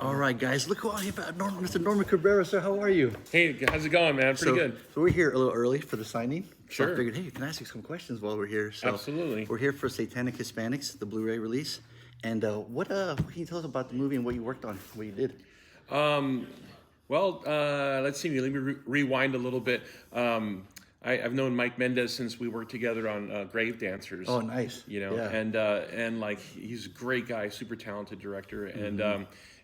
All right, guys, look who I have, Mr. Norman Cabrera, sir. How are you? Hey, how's it going, man? Pretty good. So we're here a little early for the signing. So Sure. I figured, hey, can I ask you some questions while we're here? So Absolutely. We're here for Satanic Hispanics, the Blu-ray release. And what can you tell us about the movie and what you worked on, what you did? Let's see. Let me rewind a little bit. I've known Mike Mendez since we worked together on Grave Dancers. Oh, nice. You know, Yeah. and like he's a great guy, super talented director,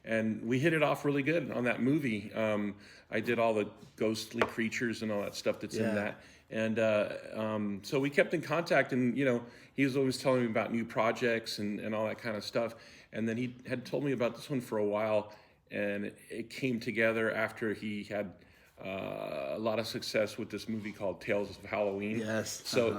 and we hit it off really good on that movie. I did all the ghostly creatures and all that stuff that's in that, and so we kept in contact, and you know, he was always telling me about new projects and all that kind of stuff, and then he had told me about this one for a while, and it came together after he had a lot of success with this movie called Tales of Halloween. Yes. So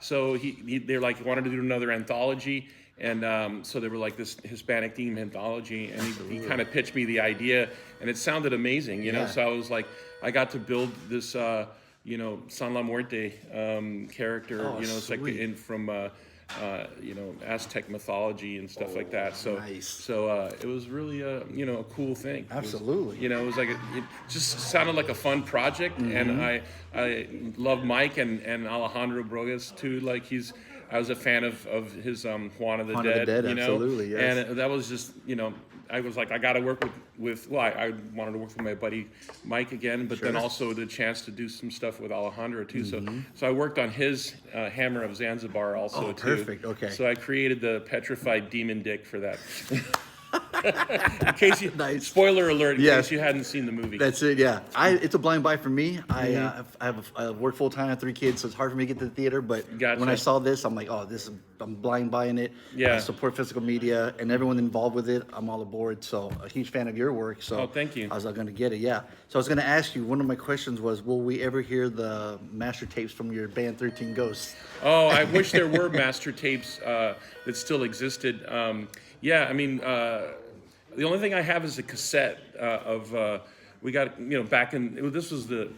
they're like wanted to do another anthology, and so they were like this Hispanic theme anthology, and he kind of pitched me the idea, and it sounded amazing, you know. So I was like, I got to build this, San La Muerte character, it's like from Aztec mythology and stuff like that. So nice. So it was really a cool thing. Absolutely. It was like it just sounded like a fun project, and I love Mike and Alejandro Brogas too. Like I was a fan of his Juan of the Dead, absolutely, yes. And that was just I was like, I got to work with I wanted to work with my buddy Mike again, but then also the chance to do some stuff with Alejandro too. So I worked on his Hammer of Zanzibar also too. Perfect. Okay. So I created the petrified demon dick for that. In case you, spoiler alert, in case you hadn't seen the movie. That's it, yeah. It's a blind buy for me. I work full time, I have 3 kids, so it's hard for me to get to the theater. But when I saw this, I'm like, I'm blind buying it. Yeah. I support physical media and everyone involved with it. I'm all aboard. So a huge fan of your work. So thank you. I was going to get it, yeah. So I was going to ask you, one of my questions was, will we ever hear the master tapes from your band 13 Ghosts? Oh, I wish there were master tapes that still existed. The only thing I have is a cassette we got, back in, this was the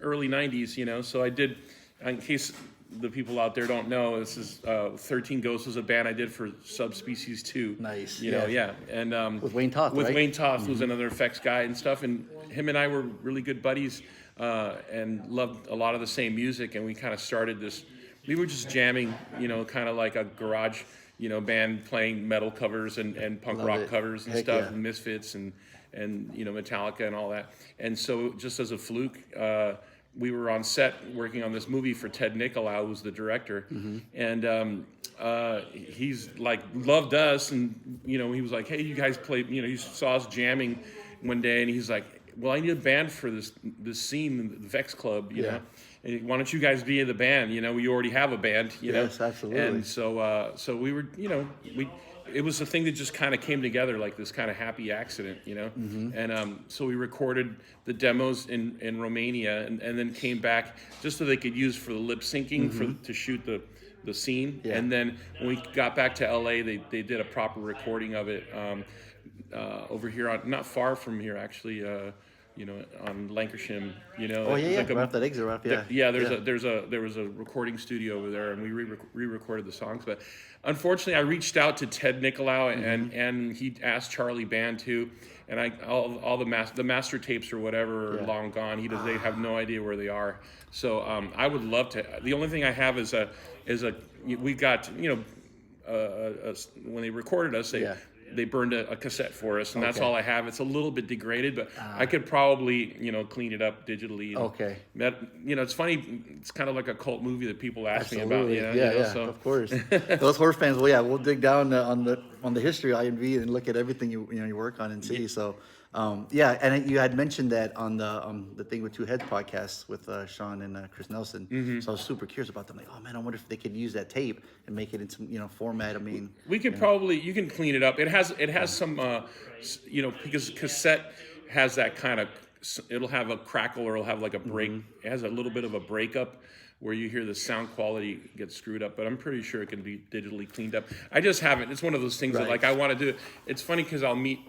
early 90s, so I did, in case the people out there don't know, this is 13 Ghosts was a band I did for Subspecies 2. Nice. And with Wayne Toth, with right? Wayne Toth, who's another effects guy and stuff, and him and I were really good buddies and loved a lot of the same music, and we kind of started this, we were just jamming, kind of like a garage band playing metal covers and punk rock covers and stuff, and Misfits and Metallica and all that. And so just as a fluke, we were on set working on this movie for Ted Nicolau, who's the director, and he's like loved us, and he was like, hey, you guys play, he saw us jamming one day, and he's like, well, I need a band for this scene, the Vex Club, you know. And why don't you guys be in the band? We already have a band, Yes, absolutely. And so we were, it was a thing that just kind of came together like this kind of happy accident, And so we recorded the demos in Romania and then came back just so they could use for the lip syncing to shoot the scene. Yeah. And then when we got back to LA, they did a proper recording of it over here, not far from here actually. On Lancashire, Oh yeah, like right off that exit, right? Yeah. There was a recording studio over there, and we re-recorded the songs. But unfortunately, I reached out to Ted Nicolau, and he asked Charlie Band too, and all the master tapes or whatever are long gone. They have no idea where they are. So I would love to. The only thing I have is we got when they recorded us, they burned a cassette for us, and that's all I have. It's a little bit degraded, but I could probably, clean it up digitally. It's funny. It's kind of like a cult movie that people ask me about. So. Of course. Those horror fans, we'll dig down on the history of IMV and look at everything you work on and see. So. And you had mentioned that on the Thing with Two Heads podcast with Sean and Chris Nelson. So I was super curious about them. Like, oh man, I wonder if they could use that tape and make it in some format. I mean, we could probably, you can clean it up. It has some because cassette has that kind of, it'll have a crackle or it'll have like a break. It has a little bit of a breakup where you hear the sound quality get screwed up, but I'm pretty sure it can be digitally cleaned up. I just haven't. It's one of those things that like I want to do. It's funny because I'll meet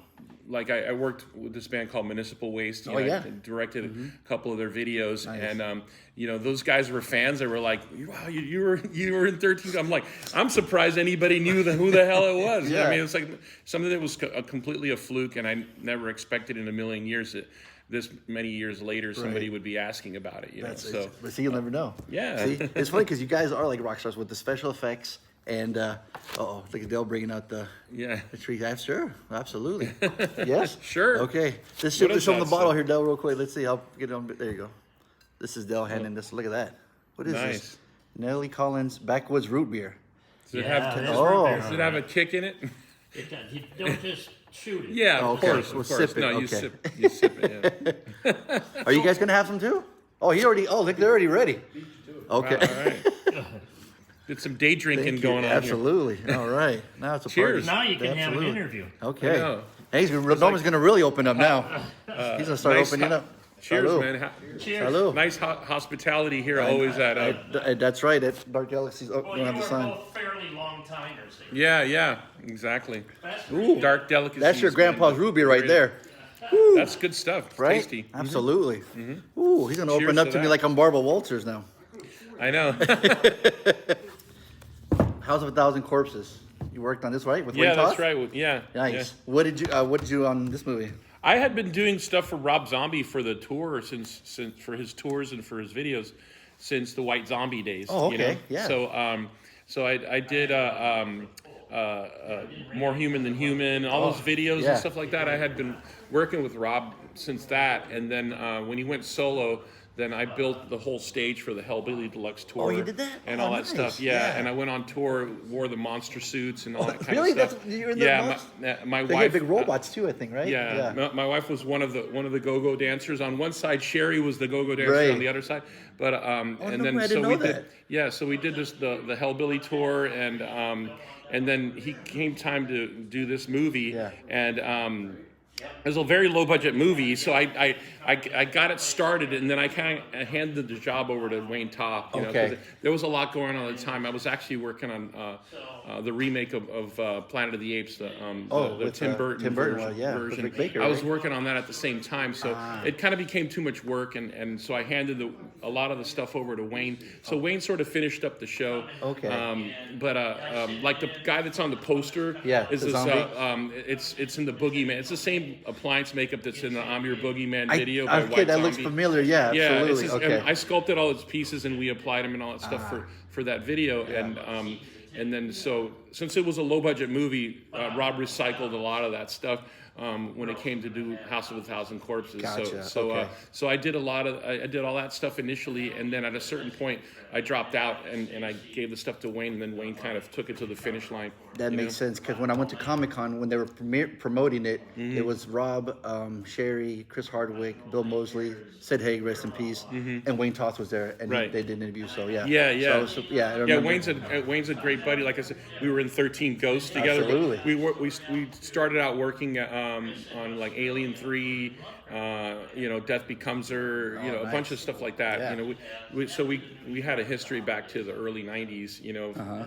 like I worked with this band called Municipal Waste. You Oh, know, yeah. I directed a couple of their videos, Nice. and you know, those guys were fans. They were like, "Wow, you were in 13." I'm like, I'm surprised anybody knew who the hell it was. Yeah. I mean, it's like something that was completely a fluke, and I never expected in a million years that this many years later somebody would be asking about it. You know, so But see, you'll never know. Yeah. See, it's funny because you guys are like rock stars with the special effects and look at Dale bringing out the tree. Yeah, sure, absolutely. Yes, Sure. Okay, let's What show is them the that bottle stuff? here, Dale, real quick. Let's see how get on. There you go. This is Dale handing this. Look at that. What is Nice. this? Nellie Collins Backwoods Root Beer. Does it Yeah, have it is Oh. right there. does it have a kick in it? It does. You don't just shoot it. Yeah, of Okay, course, we'll of course. sip it, No, you okay. sip it. Yeah. Are you guys gonna have some too? Oh, he already. Oh, look, they're already ready. Okay. All right. Did some day drinking Thank you. going on here. Absolutely. All right. Now it's a Cheers. party. Now you can have an Absolutely. interview. Okay. I know. Hey, Norman's gonna really open up now. He's gonna start Nice opening up. Cheers, Salud. man. Cheers. Salud. Nice hospitality here, always at. That's right. At Dark Galaxies. Oh, Well, don't you have the were sign. both fairly long timers. Yeah, exactly. Ooh. Dark delicacies. That's your grandpa's man. ruby right there. That's good stuff. Right? Tasty. Absolutely. Ooh, he's gonna Cheers open up to to me that. like I'm Barbara Walters now. I know. House of a Thousand Corpses. You worked on this, right? With Yeah, Wayne that's Toth? right. Yeah. Nice. yeah. What did you on this movie? I had been doing stuff for Rob Zombie for the tour since for his tours and for his videos since the White Zombie days. Oh, You know? okay, yeah. So I did More Human Than Human, all those videos yeah. and stuff like that. I had been working with Rob since that, and then when he went solo, then I built the whole stage for the Hellbilly Deluxe tour. Oh, you did that? And Oh, all that nice. stuff. Yeah, and I went on tour, wore the monster suits and all that kind Really? of stuff. You're in the yeah, monster- my They wife. had big robots too, I think, right? Yeah, my wife was one of the go-go dancers. On one side, Sherry was the go-go dancer Right. on the other side. But and no then way, I so didn't we know did. that. Yeah, so we did this the Hellbilly tour, and then he came time to do this movie, Yeah. and. It was a very low budget movie, so I got it started, and then I kind of handed the job over to Wayne Toth. You know, 'cause Okay. there was a lot going on at the time. I was actually working on the remake of Planet of the Apes, the with, Tim Burton Tim Burton, version. yeah, with Rick Baker, I was right? working on that at the same time, so it kind of became too much work, and so I handed a lot of the stuff over to Wayne. So Wayne sort of finished up the show. Okay. Like the guy that's on the poster, Yeah, is the this zombie. it's in the Boogeyman. It's the same appliance makeup that's in the I'm Your Boogeyman video by Okay, White that looks Zombie. familiar. Yeah, Yeah, absolutely. it's just, Okay. and I sculpted all its pieces and we applied them and all that stuff for that video. And then so since it was a low budget movie, Rob recycled a lot of that stuff when it came to do House of a Thousand Corpses. Gotcha, So okay. so I did I did all that stuff initially, and then at a certain point I dropped out and I gave the stuff to Wayne, and then Wayne kind of took it to the finish line. That you makes know? sense because when I went to Comic-Con, when they were promoting it, it was Rob, Sherry, Chris Hardwick, Bill Moseley, Sid Haig, rest in peace, and Wayne Toth was there, and Right. they did an interview. So yeah, Yeah. So, yeah, I Yeah, remember. Wayne's a great buddy. Like I said, we were in 13 Ghosts together. but Absolutely. We started out working on like Alien 3, Death Becomes Her, a nice. bunch of stuff like that. Yeah. You know, so we had a history back to the early 90s. You know, Uh-huh.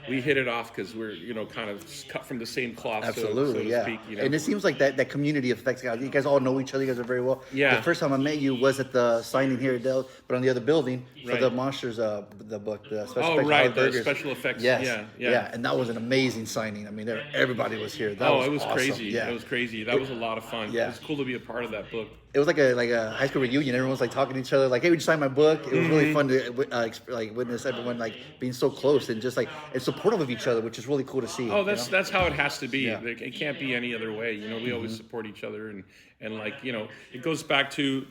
we hit it off because we're kind of cut from the same cloth. Absolutely, so to yeah. speak. You know? And it seems like that community affects guys. You guys all know each other. You guys are very well. Yeah. The first time I met you was at the signing here at Dell, but on the other building for Right. the Monsters, the book, the special Oh, effects. right, Howard the Berger's. special effects. Yes. Yeah. And that was an amazing signing. I mean, everybody was here. That It was awesome. crazy. Yeah. It was crazy. That was a lot of fun. Yeah. It was cool to be a part of that book. It was like a high school reunion. Everyone was like talking to each other, like, "Hey, we just signed my book." It was really fun to witness everyone like being so close and just like and supportive of each other, which is really cool to see. Oh, you that's know? that's how it has to be. Yeah. It can't be any other way. You know, we always support each other, and like it goes back to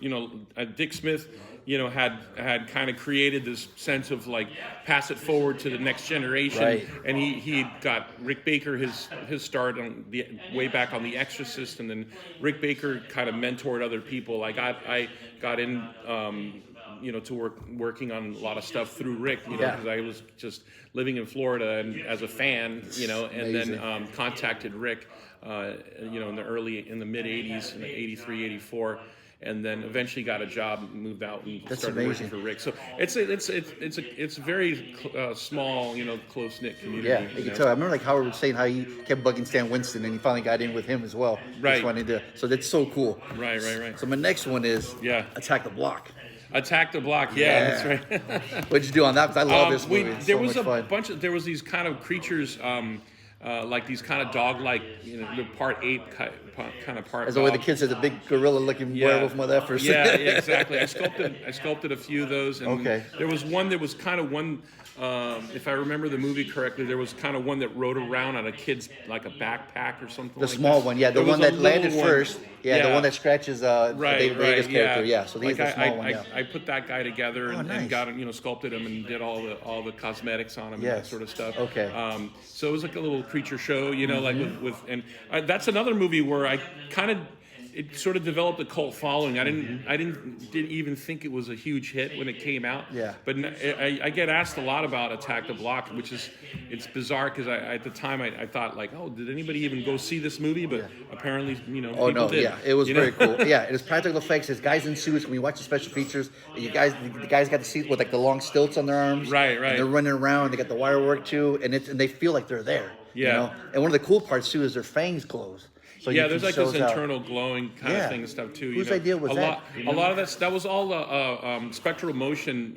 Dick Smith. Had kind of created this sense of like pass it forward to the next generation, Right. and he got Rick Baker his start on the way back on The Exorcist, and then Rick Baker kind of mentored other people. I got in. To working on a lot of stuff through Rick, Yeah. because I was just living in Florida and as a fan, and then Amazing. contacted Rick, in the mid '80s, in 83, '84, and then eventually got a job and moved out and That's started amazing. working for Rick. So it's a very small, close knit community. Yeah, you can tell. I remember like Howard was saying how he kept bugging Stan Winston, and he finally got in with him as well. Right. Just wanted to, so that's so cool. Right. So my next one is Attack the Block. Attack the Block. Yeah, that's right. What'd you do on that? Because I love this movie. It's there so was much a fun. there was these kind of creatures, like these kind of dog-like, the part ape kind of part. As the way the dog. kid says, a big gorilla-looking werewolf mother effers. Yeah, exactly. I sculpted a few of those, and Okay. there was one that was kind of one. If I remember the movie correctly, there was kind of one that rode around on a kid's like a backpack or something. The like small that. one, yeah, the There was one a that landed little one. first. Yeah, the one that scratches David Vega's character. Yeah, so these Like are the small one. Yeah. I put that guy together and nice. got him, sculpted him and did all the cosmetics on him and Yes. that sort of stuff. Okay. So it was like a little creature show, like with and that's another movie where I kind of. It sort of developed a cult following. I didn't even think it was a huge hit when it came out. Yeah. But I get asked a lot about Attack the Block, which it's bizarre because at the time I thought like, oh, did anybody even go see this movie? But apparently, Oh people no, did. yeah, it was very cool. Yeah, it was practical effects. There's guys in suits. When you watch the special features, the guys got to see with like the long stilts on their arms. Right. And they're running around. They got the wire work too, and they feel like they're there. Yeah. And one of the cool parts too is their fangs glows. So you There's can like this shows how- internal glowing kind of thing and stuff too. Whose idea was that? A lot of that was all Spectral Motion.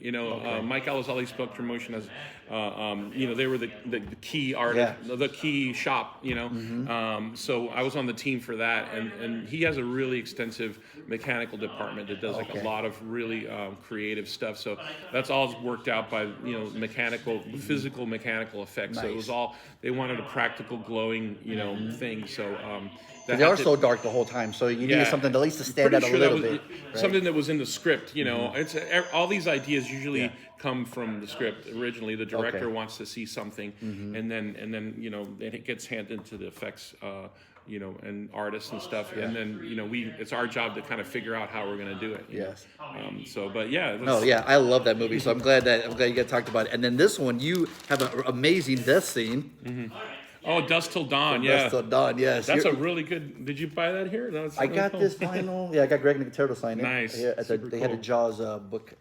Mike Alizali's Spectral Motion as they were the key artist, the key shop. So I was on the team for that, and he has a really extensive mechanical department that does like a lot of really creative stuff. So that's all worked out by physical mechanical effects. So it was all they wanted a practical glowing thing. So. They are so dark the whole time, so you need something at least to stand out a little bit. Right? Something that was in the script, It's all these ideas usually come from the script originally. The director wants to see something, and then it gets handed to the effects, and artists and stuff, and then it's our job to kind of figure out how we're going to do it. Yes. I love that movie. So I'm glad you guys talked about it. And then this one, you have an amazing death scene. Mm-hmm. Oh, Dusk Till Dawn, yeah. Dusk Till Dawn, yes. That's a really good. Did you buy that here? I got this vinyl. Yeah, I got Greg Nicotero to sign it. Nice. Yeah, they had a cool. Jaws book.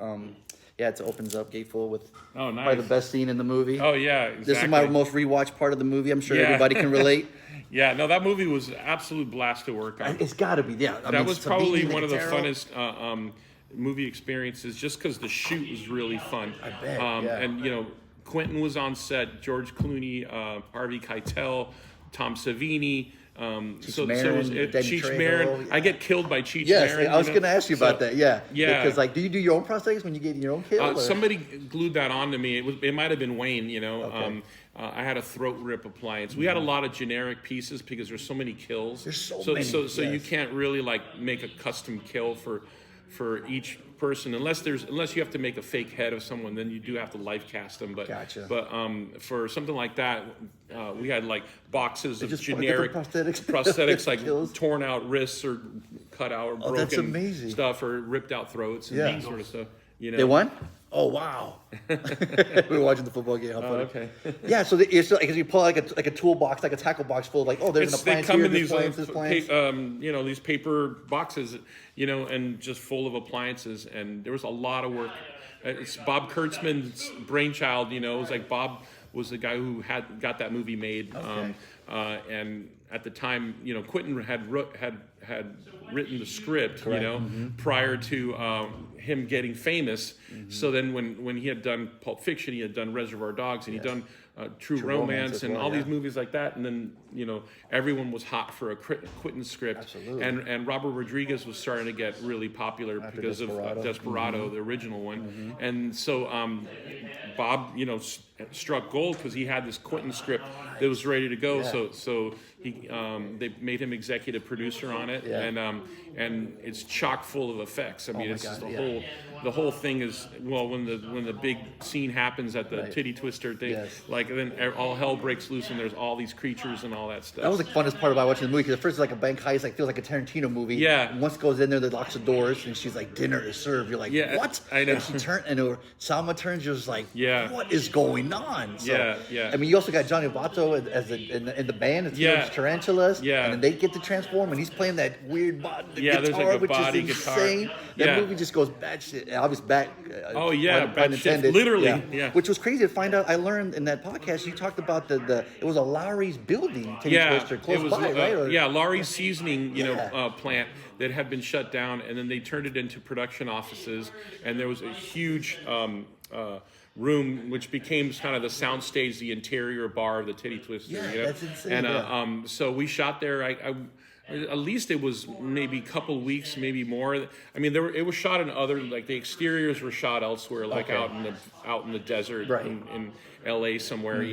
It opens up gatefold with nice. probably the best scene in the movie. Oh yeah, exactly. This is my most rewatched part of the movie. I'm sure everybody can relate. Yeah, no, that movie was an absolute blast to work on. It's got to be, yeah. That was probably one of the funnest movie experiences, just because the shoot was really fun. I bet. And Quentin was on set, George Clooney, Harvey Keitel, Tom Savini. Cheech Marin. I get killed by Cheech Marin. Yes, I was going to ask you about that. Yeah. Yeah. Because do you do your own prosthetics when you get your own kill? Somebody glued that onto me. It might have been Wayne. Okay. I had a throat rip appliance. We had a lot of generic pieces because there's so many kills. There's so many. So you can't really make a custom kill for each person unless you have to make a fake head of someone, then you do have to life cast them. But gotcha. But for something like that, we had like boxes of just generic prosthetics like kills. torn out wrists or cut out or broken stuff or ripped out throats and that sort of stuff. They won? Oh wow! We were watching the football game. Okay. Yeah, so it's because you pull out like a toolbox, like a tackle box full of there's an appliance they come here, in these appliance. these paper boxes, and just full of appliances, and there was a lot of work. It's Bob Kurtzman's brainchild. It was like Bob was the guy who got that movie made, and at the time, Quentin had written the script, prior to him getting famous. So then when he had done Pulp Fiction, he had done Reservoir Dogs, and he'd done True Romance and all these movies like that. And then, everyone was hot for a Quentin script. Absolutely. And Robert Rodriguez was starting to get really popular because of Desperado, the original one. And so Bob, struck gold because he had this Quentin script that was ready to go. Yeah. So he they made him executive producer on it, and it's chock full of effects. I mean, it's just the the whole thing is, well, when the big scene happens at the titty twister thing, Yes. like then all hell breaks loose and there's all these creatures and all that stuff. That was the funnest part about watching the movie, because at first it's like a bank heist, like feels like a Tarantino movie. Yeah. And once it goes in there, they locks the doors, and she's like, "Dinner is served." You're like, Yeah, "What?" I know. And she turned, and Salma turns. You're just like, Yeah. "What is going on?" So, Yeah. I mean, you also got Johnny Vato as in the band. It's Yeah. tarantulas. Yeah. And then they get to transform, and he's playing that weird Yeah, guitar, there's like a which body is guitar. insane. That Yeah. movie just goes batshit. Obviously, back. Oh, yeah, pun batshit, intended. literally, yeah. Which was crazy to find out. I learned in that podcast you talked about it was a Lowry's building, Titty Twister, close it was, by, right? Or- yeah, Laurie's seasoning, Yeah. plant that had been shut down, and then they turned it into production offices, and there was a huge room which became kind of the soundstage, the interior bar of the Titty Twister. Yeah, that's insane, And yeah. so we shot there. At least it was maybe a couple weeks, maybe more. I mean, it was shot in other, like the exteriors were shot elsewhere, like Okay. out in the desert Right. in LA somewhere,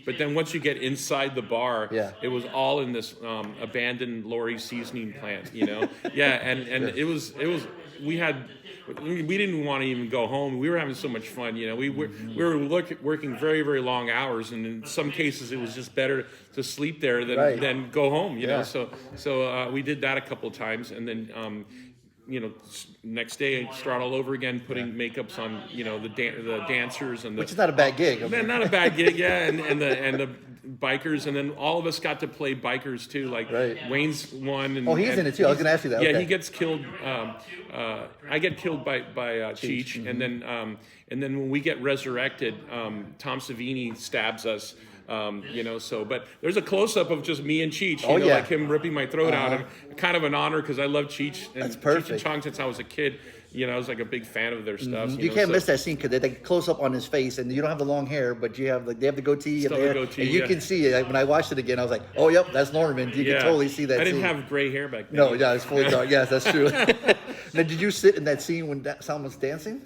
But then once you get inside the bar, Yeah. it was all in this abandoned Lori seasoning plant, Yeah, and it was we didn't want to even go home. We were having so much fun, We were working very, very long hours, and in some cases it was just better to sleep there than go home, Yeah. So we did that a couple of times, and then next day start all over again, putting makeups on the dancers and Which is not a bad gig. not a bad gig, yeah, and the bikers, and then all of us got to play bikers too. Like Right. Wayne's one. And, Oh, he's in it too. I was gonna ask you that. Yeah, Okay. he gets killed. I get killed by Cheech, and then when we get resurrected, Tom Savini stabs us. But there's a close up of just me and Cheech, yeah. like him ripping my throat out, and kind of an honor because I love Cheech and That's Cheech and perfect. Chong since I was a kid. I was like a big fan of their stuff. You can't miss that scene because they close up on his face, and you don't have the long hair, but you have they have the goatee. You have Still the the hair, goatee, and you yeah. can see it. Like, when I watched it again, I was like, "Oh, yep, that's Norman." You can totally see that. I didn't scene. have gray hair back then. No, yeah, it's fully dark. Yes, that's true. Now, did you sit in that scene when someone's dancing?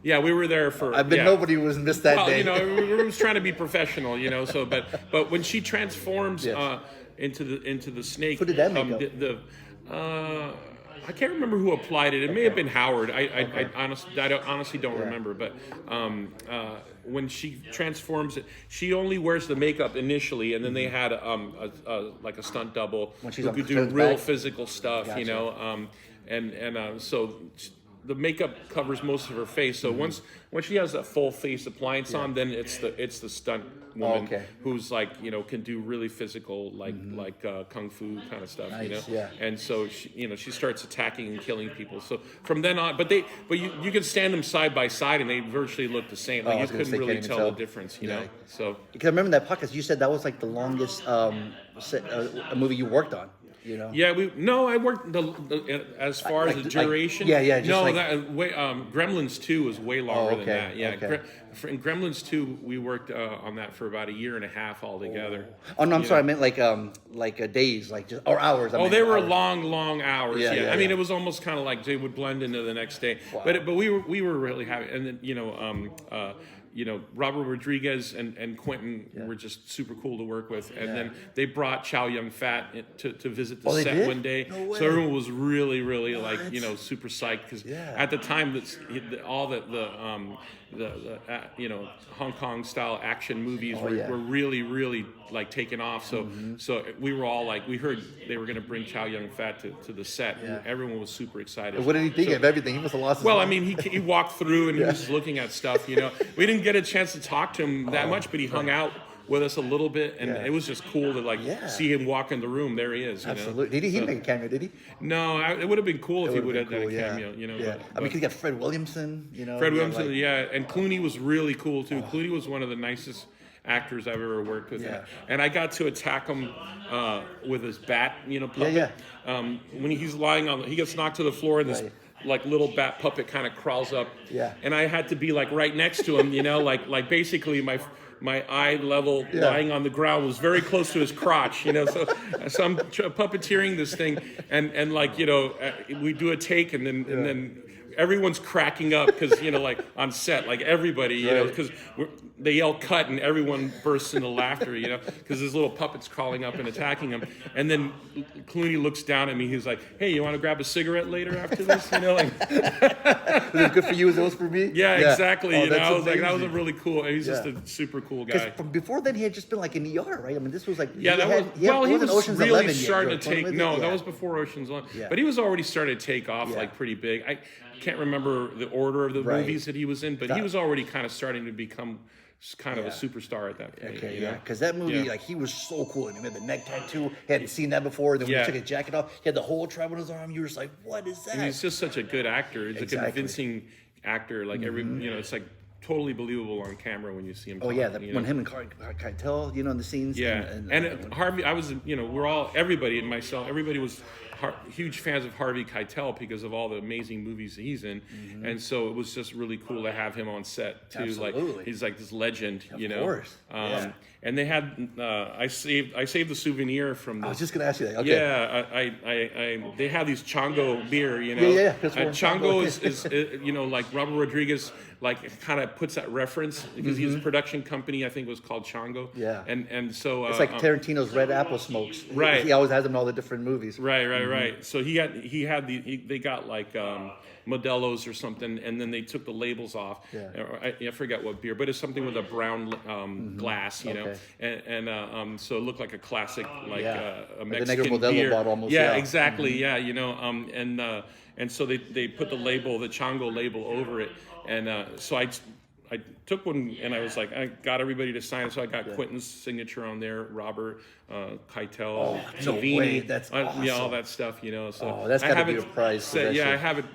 Yeah, we were there for. I bet yeah. nobody was missed that Well, day. we was trying to be professional, So, but when she transforms Yes. into the snake, Who did that makeup? I can't remember who applied it. It may have been Howard. I honestly don't remember. But when she transforms it, she only wears the makeup initially, and then they had like a stunt double When she's who on could do turns real back. physical stuff, Gotcha. So the makeup covers most of her face. So once she has that full face appliance on, then it's the stunt woman okay. who's like can do really physical like kung fu kind of stuff. Nice, yeah. And so she starts attacking and killing people. So from then on, but you could stand them side by side and they virtually look the same. I Like you was gonna couldn't say, really can't even tell the tell. difference. Yeah. So. Because I remember that podcast. You said that was like the longest a movie you worked on. Yeah, I worked as far as the duration. just no, like- that Gremlins 2 was way longer than okay, that. Yeah, okay. In Gremlins 2, we worked on that for about a year and a half altogether. Oh no, I'm sorry. I meant like days, like just or hours. I meant They were hours. long hours. Yeah, Yeah, yeah, I mean, yeah. it was almost kind of like they would blend into the next day. Wow. But we were really happy. And then Robert Rodriguez and Quentin were just super cool to work with. And then they brought Chia Young Fat to visit the Oh, they set did? one day. No way. So everyone was really like What? super psyched because Yeah. at the time all the Hong Kong style action movies were really like taking off. So we were all like, we heard they were going to bring Chia Young Fat to the set. Yeah. And everyone was super excited. What did he think of everything? He must have lost his Well, I mind. mean, he walked through and he was looking at stuff. We didn't get a chance to talk to him that much, but he hung out with us a little bit, and Yeah. it was just cool to Yeah. see him walk in the room. There he is. Absolutely. Did he make a cameo? Did he? No, it would have been cool if he would have done a yeah. cameo. Yeah. I mean, because you got Fred Williamson. Fred yeah, Williamson, like- yeah, and Clooney was really cool too. Clooney was one of the nicest actors I've ever worked with, Yeah. and I got to attack him with his bat, puppet. Yeah. When he's lying he gets knocked to the floor, and this Right. like little bat puppet kind of crawls up, Yeah. and I had to be like right next to him, like basically my eye level lying on the ground was very close to his crotch, so I'm puppeteering this thing, and we do a take, and then everyone's cracking up because like on set, like everybody, you know, because they yell cut and everyone bursts into laughter, because there's little puppets crawling up and attacking him. And then Clooney looks down at me. He's like, "Hey, you want to grab a cigarette later after this?" Like, Was it good for you as it was for me? yeah, exactly. Oh, I was like, that was a amazing. really cool. He's just a super cool guy. Because from before then, he had just been like in ER, right? I mean, this was like Yeah, he was Ocean's really 11 yet, starting right? to take. No, that was before Ocean's 11. Yeah. But he was already starting to take off like pretty big. I can't remember the order of the movies that he was in, but he was already kind of starting to become kind of a superstar at that point. Okay, because that movie, like, he was so cool. And he had the neck tattoo. He hadn't seen that before. Then when he took his jacket off, he had the whole tribe on his arm. You were just like, what is that? And he's just such a good actor. He's a convincing actor. Like it's like totally believable on camera when you see him. Oh yeah, when him and Keitel, in the scenes. Yeah, and Harvey, I was, we're all, everybody and myself, everybody was huge fans of Harvey Keitel because of all the amazing movies that he's in, and so it was just really cool to have him on set too. Absolutely. Like he's like this legend, Of course. And they had I saved the souvenir from. I was just gonna ask you that. Okay. Yeah, I they have these Chongo beer, Yeah. Chongo is like Robert Rodriguez like kind of puts that reference because his production company I think was called Chongo. Yeah. And so it's like Tarantino's Red Apple Smokes. Right. He always has them in all the different movies. Right. So they got like Modelo's or something, and then they took the labels off. Yeah. I forget what beer, but it's something with a brown glass, and so it looked like a classic, like a Mexican the Negro Modelo beer. bottle almost. Yeah, exactly. And so they put the label, the Chongo label, over it, and so I took one and I was like, I got everybody to sign it. So I got Quentin's signature on there, Robert, Keitel, Savini, that's awesome. all that stuff, So that's gotta be it a prize set, I have it,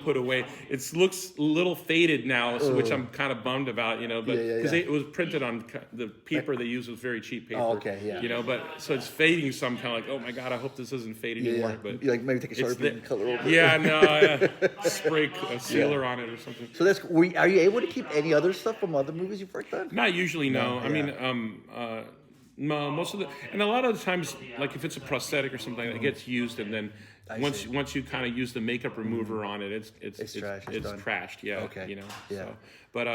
put away. It looks a little faded now, which I'm kind of bummed about, but because it was printed on the paper they used was very cheap paper. Oh, okay, yeah. But so it's fading. So I'm kind of like, oh my god, I hope this doesn't fade anymore. But you like maybe take a Sharpie and color over it. Yeah, no, spray a sealer on it or something. So are you able to keep any other stuff from other movies you've worked on? Not usually, no. I mean, most of and a lot of the times, like if it's a prosthetic or something, it gets used, and then once you kind of use the makeup remover on it, it's trashed. Yeah. Okay. Yeah. So, but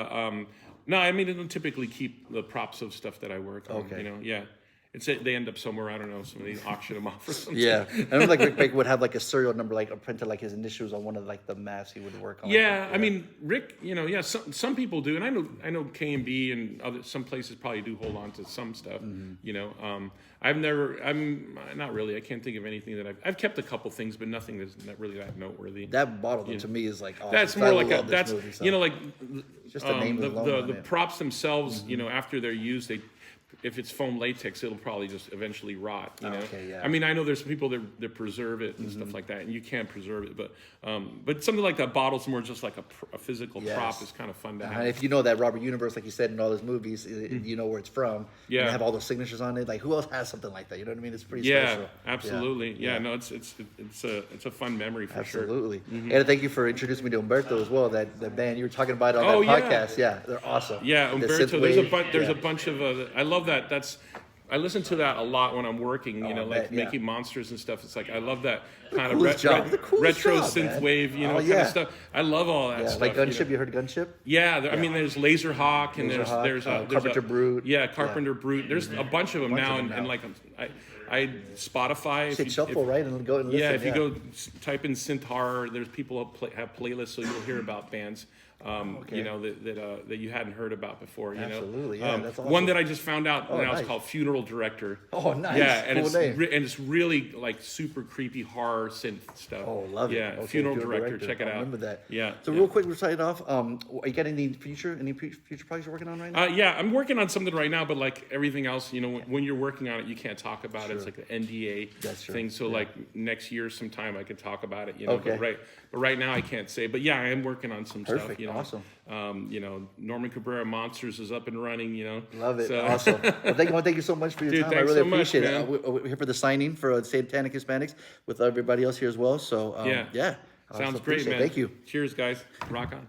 no, I mean, I don't typically keep the props of stuff that I work on. Okay. Yeah. They end up somewhere, I don't know, somebody auction them off or something. Yeah, I remember like Rick Baker would have like a serial number, like printed like his initials on one of like the masks he would work on. Yeah, I mean Rick, some people do, and I know K&B and some places probably do hold on to some stuff. I'm not really. I can't think of anything that I've kept a couple things, but nothing that's really that noteworthy. That bottle to me is like awesome. That's more like that's movie, so. like just the name the props themselves. After they're used, if it's foam latex, it'll probably just eventually rot. Okay, yeah. I mean, I know there's people that preserve it and stuff like that, and you can preserve it, but something like that bottle's more just like a physical prop is kind of fun to have. And if you know that Robert Universe, like you said in all those movies, you know where it's from. Yeah. And have all those signatures on it. Like who else has something like that? You know what I mean? It's pretty special. Absolutely. Yeah. No, it's a fun memory for sure. Absolutely. And thank you for introducing me to Umberto as well. That band you were talking about on that podcast. Yeah, they're awesome. Yeah, Umberto. There's a bunch of. I love that. I listen to that a lot when I'm working, making monsters and stuff. It's like, I love that kind of retro synth wave, kind of stuff. I love all that stuff. Like Gunship, you heard Gunship? Yeah, I mean, there's Laserhawk and there's Carpenter Brute. Yeah, Carpenter Brute. There's a bunch of them now, and like I Spotify. Hit shuffle, right, and go and listen. Yeah, if you go type in synth horror, there's people have playlists, so you'll hear about bands. That you hadn't heard about before. Absolutely, yeah, that's awesome. One that I just found out now is called Funeral Director. Oh, nice. Yeah, and cool name. It's really like super creepy horror synth stuff. Oh, love it. Yeah, Okay, Funeral Director. Check it out. Remember that. Yeah. So real quick, we're signing off. Are you got any future projects you're working on right now? Yeah, I'm working on something right now, but like everything else, when you're working on it, you can't talk about it. It's like an NDA thing. So like next year sometime I could talk about it. Okay. But right now I can't say. But yeah, I am working on some stuff. Awesome. Norman Cabrera Monsters is up and running. Love it. So. Awesome. Well, thank you so much for your time. I really appreciate it. We're here for the signing for Satanic Hispanics with everybody else here as well. So yeah. Sounds great, man. Thank you. Cheers, guys. Rock on.